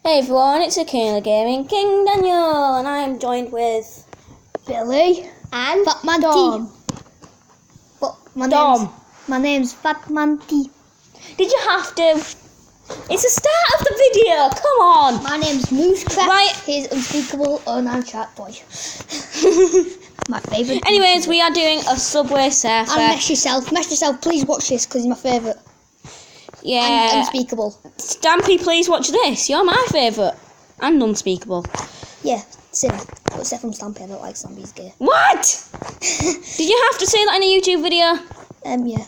Hey everyone, it's Akela Gaming King Daniel, and I am joined with Billy and Fatman Dom. But my name's Fatman T. Did you have to? It's the start of the video. Come on. My name's Moosecraft. Right. His unspeakable unarmed chat boy. My favourite. Anyways, we are doing a Subway Surfer. And Mesh Yourself. Mesh Yourself, please watch this because he's my favourite. And Yeah. unspeakable. Stampy, please watch this. You're my favourite. And unspeakable. Yeah, same. But except from Stampy, I don't like Stampy's gay. What? Did you have to say that in a YouTube video? Yeah.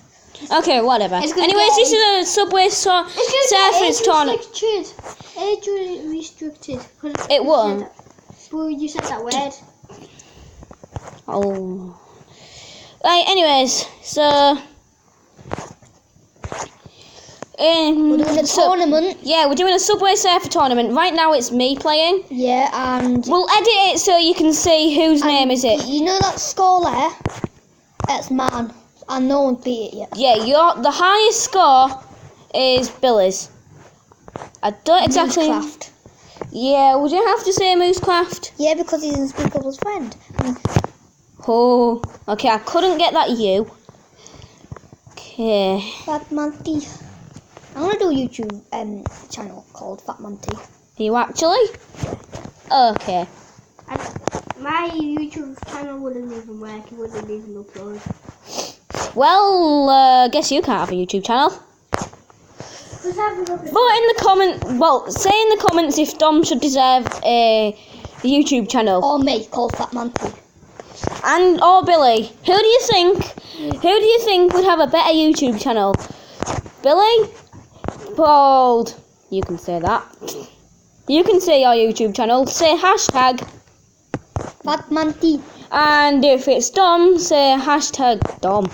Okay, whatever. Anyways, this is a Subway Surfers tournament. Age restricted. It won't. But you said that word. Oh. Right, anyways, so... We're doing a tournament. Yeah, we're doing a Subway Surfer tournament. Right now it's me playing. Yeah, and We'll edit it so you can see whose name is it. you know that score there? That's mine. And no one's beat it yet. Yeah, the highest score is Billy's. I don't exactly... Moosecraft. Yeah, would you have to say Moosecraft? Yeah, because he's Unspeakable's friend. Oh, okay, I couldn't get that U. Okay. Fatman T. I'm gonna do a YouTube channel called Fatman T. Are you actually? Okay. My YouTube channel wouldn't even work. It wouldn't even upload. Well, guess you can't have a YouTube channel. Vote in the say in the comments if Dom should deserve a YouTube channel. Or me, called Fatman T. And or Billy. Who do you think would have a better YouTube channel? Billy? Bold. You can say that. You can say your YouTube channel. Say hashtag. Fatman T. And if it's Dom, say hashtag Dom.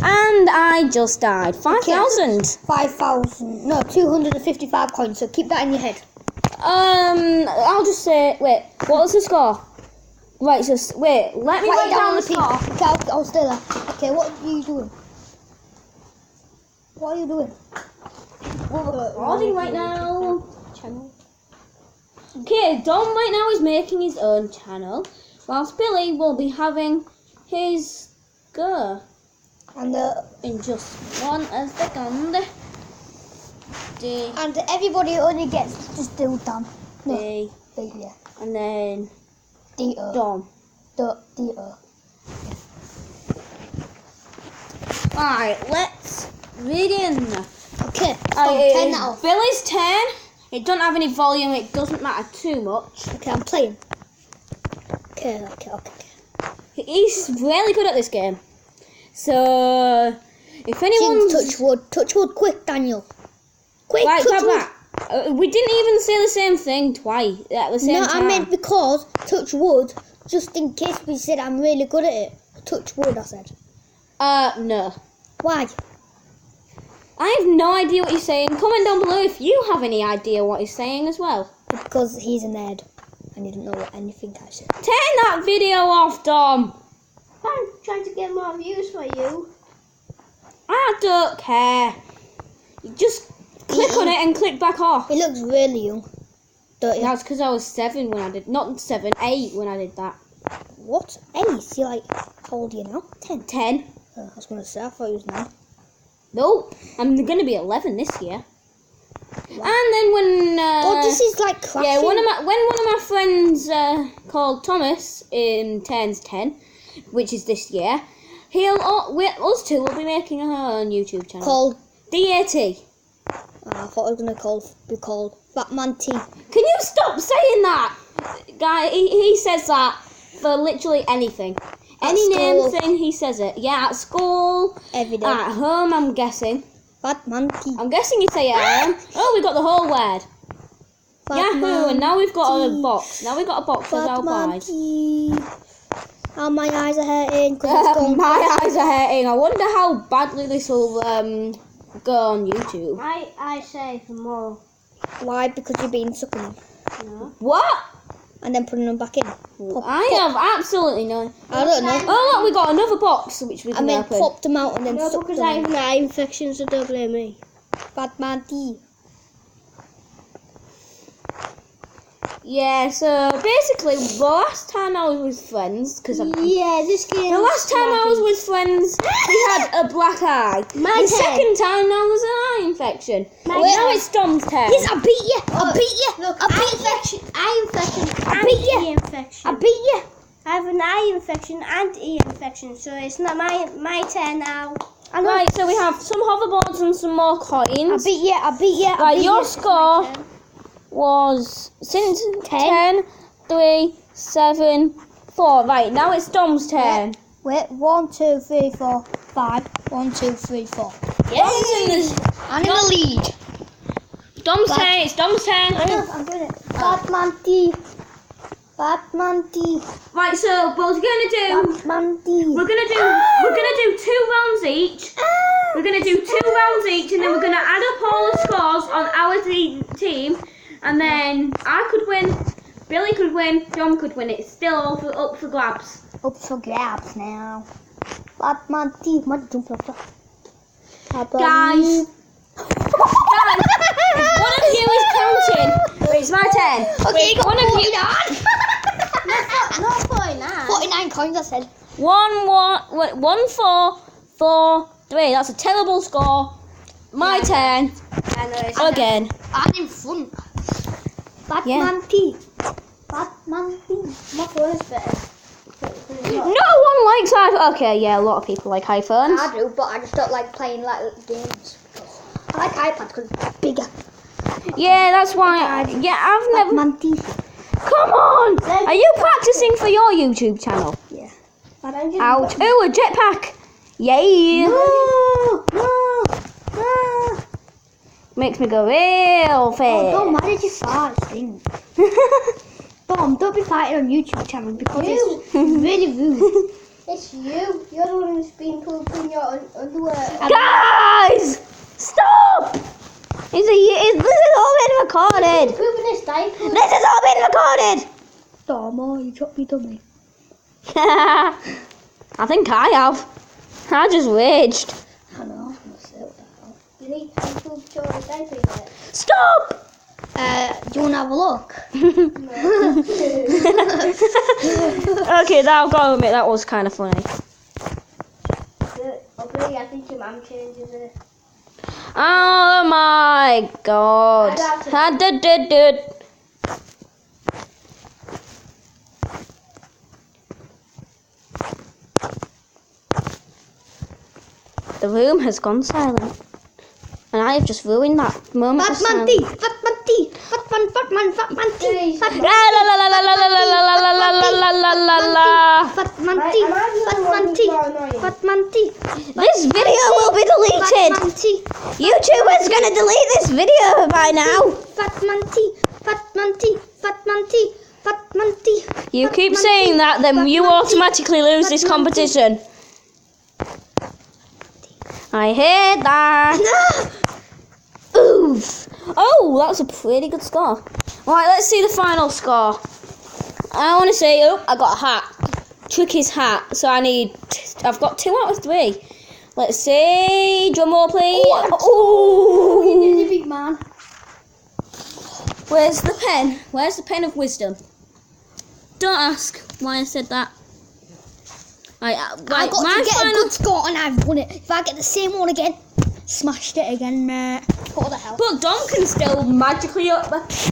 And I just died. 5,000. 5,000. No, 255 coins. So keep that in your head. I'll just say. Wait. What was the score? Right. So wait. Let me write down the score. Okay, I'll stay there. Okay, what are you doing? What are you doing? We're recording right now. Channel. Okay, Dom right now is making his own channel, whilst Billy will be having his go. And In just 1 second. D, and everybody only gets just do Dan. No, D, D, yeah. and then D-O. Dom. D-O. Alright, let's begin. Okay, Alright, turn that off. Billy's turn. It doesn't have any volume, it doesn't matter too much. Okay, I'm playing. Okay. He's really good at this game. So, if anyone's... Touch wood, quick, Daniel. Quick, Right, touch wood. we didn't even say the same thing twice at the same No, time. I meant because touch wood, just in case we said I'm really good at it. Touch wood, I said. No. Why? I have no idea what he's saying. Comment down below if you have any idea what he's saying as well. Because he's a nerd and he doesn't know what anything I said. Turn that video off, Dom. I'm trying to get more views for you. I don't care. You just click on it and click back off. He looks really young. Don't you? That's because I was 7 when I did... Not 7, 8 when I did that. What? 8? You're like, how old are you now? 10. 10. I was going to say, I thought you was 9. Nope. I'm going to be 11 this year. And then when... Oh, this is like crashing. Yeah, when one of my friends called Thomas turns 10, which is this year, us two will be making our own YouTube channel. Called... DAT. I thought it was going to be called Fatman T. Can you stop saying that? Guy, he says that for literally anything. Any name thing, he says it. Yeah, at school, Every day. at home, I'm guessing. Fatman T. I'm guessing you say it at home. Oh, we got the whole word. Yahoo! And now we've got a box. Now we've got a box as our prize. Oh, my eyes are hurting. 'Cause it's gone. My eyes are hurting. I wonder how badly this will go on YouTube. I say for more. Why? Because you're being sucking them. No. What? And then putting them back in. I have absolutely no. I don't know. Oh look, we got another box which we I can mean, open. popped them out and then No, sucked because them I in. have eye infections, so don't blame me. Fatman T. Yeah, so basically, the last time I was with friends, because Yeah, this game. the last time I was with friends, we had a black eye. My the turn. second time, now there's an eye infection. My Now turn. it's Dom's turn. Yes, I beat you. I beat you. Look, I eye beat you. infection, eye infection, I and beat you. ear infection. I beat you. I have an eye infection and ear infection, so it's not my turn now. I know. Right, so we have some hoverboards and some more I coins. beat you. I beat you. I Right, beat your you. score was since 10, 3, 7, 4. Right, now it's Dom's turn. Wait, 1, 2, 3, 4, 5. 1, 2, 3, 4. Yes. I'm in the lead. Dom's turn. It's Dom's turn. I'm doing it. Batman T. Batman T. Right, so what we're gonna do? Batman T. We're gonna do 2 rounds each. We're gonna do 2 rounds each, and then we're gonna add up all the scores on our team, and then I could win, Billy could win, Dom could win. It's still all up for grabs. Up for grabs now. Batman T. What jump up? Guys, if one of you is counting, wait, it's my turn. Okay, you got one of you. Not 49. 49 coins, I said. 1, 4, 4, 3. That's a terrible score. My turn I know it's again. I'm in front. Batman T. Batman T. my phone is better. No one likes iPhone. Okay, yeah, a lot of people like iPhones. I do, but I just don't like playing like games. I like iPads because it's bigger. Yeah, that's why. Yeah, I've never. Batman T. Come on! Are you practicing for your YouTube channel? Yeah. Ouch! Ooh, a jetpack! Yay! No, no, no. Makes me go real Oh, Dom, fast. why did you fart? Thing? Dom, don't be fighting on YouTube channel because it's really rude. It's you. You're the one who's been pooping your underwear. Guys, stop! This is all been recorded. Pooping his diaper. This has all been recorded. Dom, oh, you dropped me dummy. I think I have. I just raged. I know, I was gonna say what the hell. You need to poop your diaper yet? Stop! Do you wanna have a look? Okay, now I've got to admit that was kind of funny. I think your mum changes it. Oh my god. I did it. The room has gone silent. And I have just ruined that moment of Batman silence. T. Batman T. Batman T. La la la la la la la la la la la la la la la. Batman T. Batman T. Batman T. This video will be deleted. Batman T. YouTube is gonna delete this video by now. Batman T. Batman T. Batman T. Batman T. You keep saying that, then you automatically lose this competition. I hate that. Oof. Oh, that's a pretty good score. Right, let's see the final score. I want to say, I got a hat. Tricky's hat. So I've got 2 out of 3. Let's see. Drum roll, please. Oh. You're the big man. Where's the pen? Where's the pen of wisdom? Don't ask why I said that. Right, I've got my to get a final. good score and I've won it. If I get the same one again, smashed it again, mate. What the hell? But Dom can still magically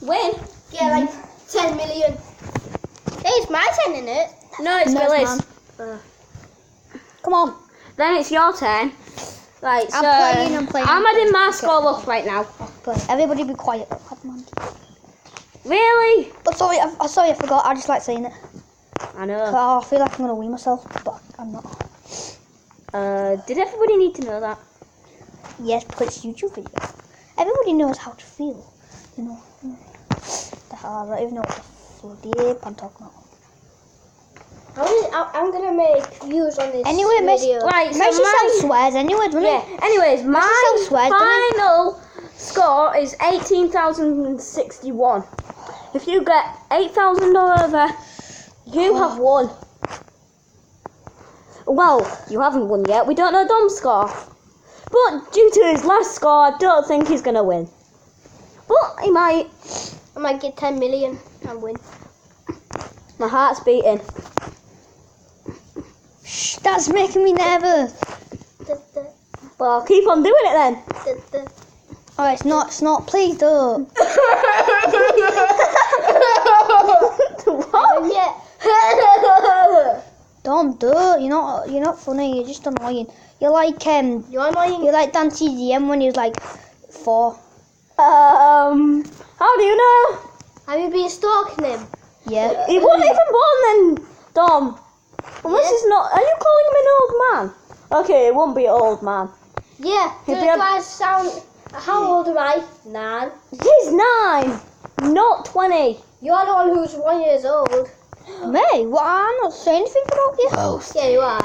win. Yeah, like 10 million. Hey, it's my turn, isn't it? No, it's No, Billy's. man. Come on. Then it's your turn. Right, so I'm playing. I'm adding my score up right now. But everybody be quiet. Batman T. Really? Oh, sorry, I forgot. I just like saying it. I know. Oh, I feel like I'm gonna wee myself, but I'm not. Did everybody need to know that? Yes, because it's YouTube video. Everybody knows how to feel. You know. The hell, I don't even know what the bloody I'm talking about. I'm gonna make views on this Anyway, video. Right, so Messi my, swears anyway, doesn't yeah. he? Anyways, my Messi swears, doesn't final score is 18,061. If you get 8,000 or over, you have won. Well, you haven't won yet. We don't know Dom's score. But due to his last score, I don't think he's going to win. But he might. I might get 10 million and win. My heart's beating. Shh, that's making me nervous. Well, keep on doing it then. Oh, it's not. Please don't. What? Yeah. Don't do it. You're not funny. You're just annoying. You're like You're annoying. You're like Dan TDM when he was like 4. How do you know? Have you been stalking him? Yeah. He wasn't even born then, Dom. Unless he's not. Are you calling him an old man? Okay, it won't be an old man. Yeah. Do He'd be I sound... How old am I? 9. He's 9, not 20. You're the one who's 1 year old. Me? What? I'm not saying anything about you. Yeah, you are.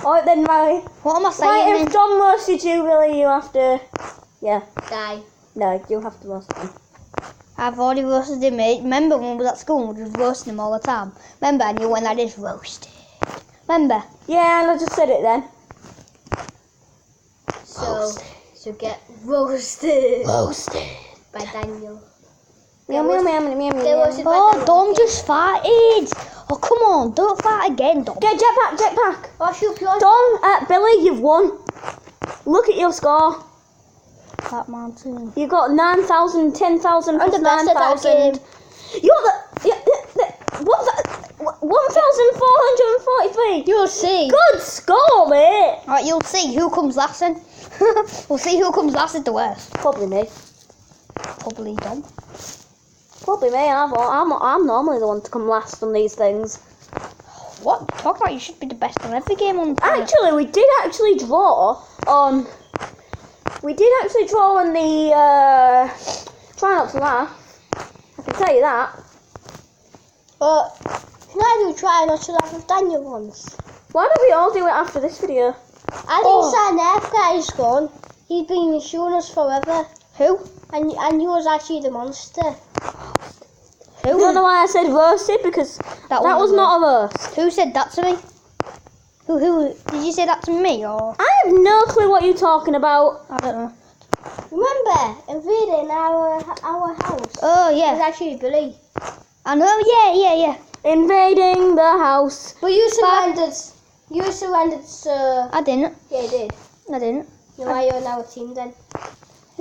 Alright then, Mary. What am I Right, saying? if Dom roasted you, Billy, you have to. Yeah. Die. No, you have to roast him. I've already roasted him, mate. Remember when we was at school and we was roasting him all the time? Remember? And you went like this, roasted. Remember? Yeah, and I just said it then. So get roasted Roasted. by Daniel. Meow, meow, meow, meow, meow, Get meow. roasted by Oh, Daniel. Dom just farted. Oh, come on. Don't fart again, Dom. Get jetpack. Oh, shoot, yours. Dom, Billy, you've won. Look at your score. Fat mountain. You got 9,000, 10,000 I'm plus the best at that 9,000. You're the 1,443. You'll see. Good score, mate. Alright, you'll see who comes last then. We'll see who comes last at the worst. Probably me. Probably Dom. Probably me. I'm normally the one to come last on these things. What? Talk about you should be the best on every game on the Actually, we did actually draw on. We did actually draw on the. Try not to laugh. I can tell you that. But can I do try not to laugh with Daniel once? Why don't we all do it after this video? I think San F guy's gone. He's been showing us forever. Who? And you was actually the monster. You don't know why I said roasted? Because that was not a roast. Who said that to me? Who did you say that to me or I have no clue what you're talking about. I don't know. Remember invading our house? Oh It was yeah. actually Billy. I know, yeah. Invading the house. But you surrendered. You surrendered, so I didn't. yeah, you did. I didn't. You know why you're on our team then?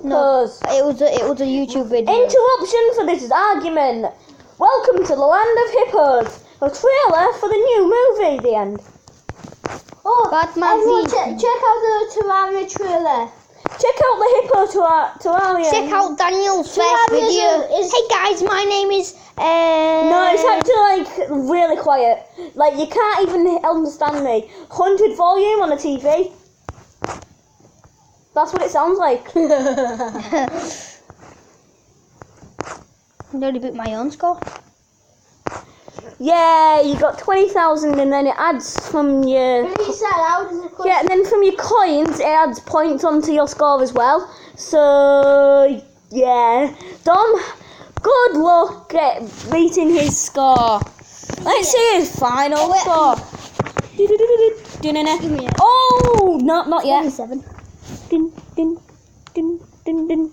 No. Because It was a YouTube video. interruption for this argument. Welcome to the land of hippos. A trailer for the new movie. The end. Oh, Batman everyone TV. check out the Terraria trailer. Check out the hippo terrarium. Check out Daniel's first Terraria video. is- Hey guys, my name is No, it's actually like really quiet. Like you can't even understand me. 100 volume on a TV. That's what it sounds like. I already beat my own score. Yeah, you got 20,000, and then it adds from your Billy said, how does it and then from your coins it adds points onto your score as well. So yeah, Dom, good luck at beating his score. Let's see his final score. Oh, no, not yet. 27. Dun, dun, dun, dun, dun.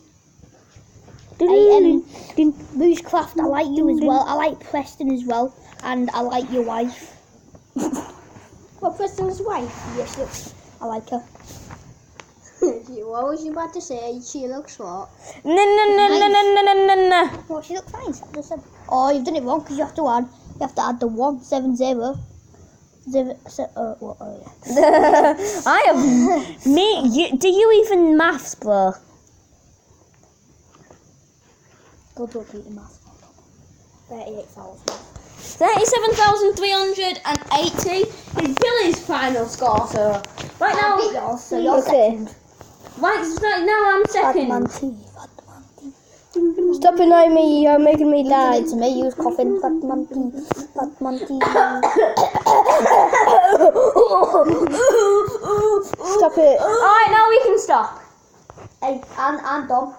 Hey, Dun. Moosecraft, I like you as well. I like Preston as well. And I like your wife. What Preston's wife? Yes, yes. I like her. What was you about to say? She looks what? No. Well, she looks fine. I just said. Oh, you've done it wrong because you have to add the 170. I have do you even maths, bro? Go to repeat the math. 38,000. 37,380 is Billy's final score. So right now, So you're okay. second. Right now I'm second. Batman T. Stop annoying me, you're making me You die. did it to me. You was coughing. Batman T. Batman T. Stop it. Alright, now we can stop. Hey, and Dom.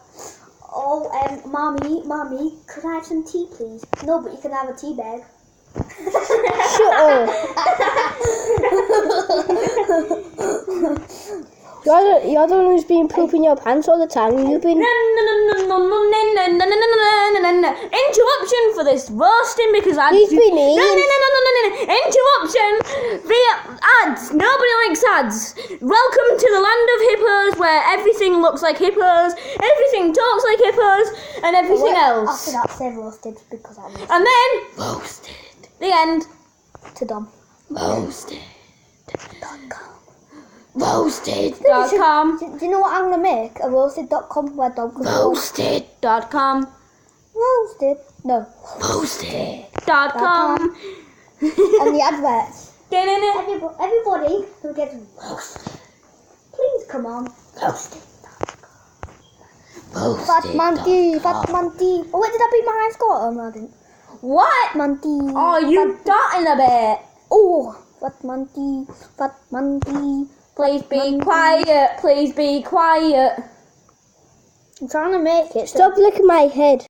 Oh, mommy, could I have some tea, please? No, but you can have a tea bag. Shut up. You're the one who's been pooping your pants all the time. You've been. Interruption for this roasting because ads. He's been eating. No. Interruption via ads. Nobody likes ads. Welcome to the land of hippos where everything looks like hippos, everything talks like hippos, and everything else. After that, say roasted because I was And then roasted. The end. to Dom. Roasted. .com. Roasted.com. Do you know what I'm gonna make? A roasted.com where Dom can go. Roasted.com. Roasted. No. Roasted.com. On the adverts. Everybody who gets roasted, please come on. Roasted. Fat Monty. Oh wait, did I beat my score? Oh no, I didn't. What? Monty. Oh, you darting a bit. Oh, Fat Monty. Please be quiet. Please be quiet. I'm trying to make it. Stop licking my head.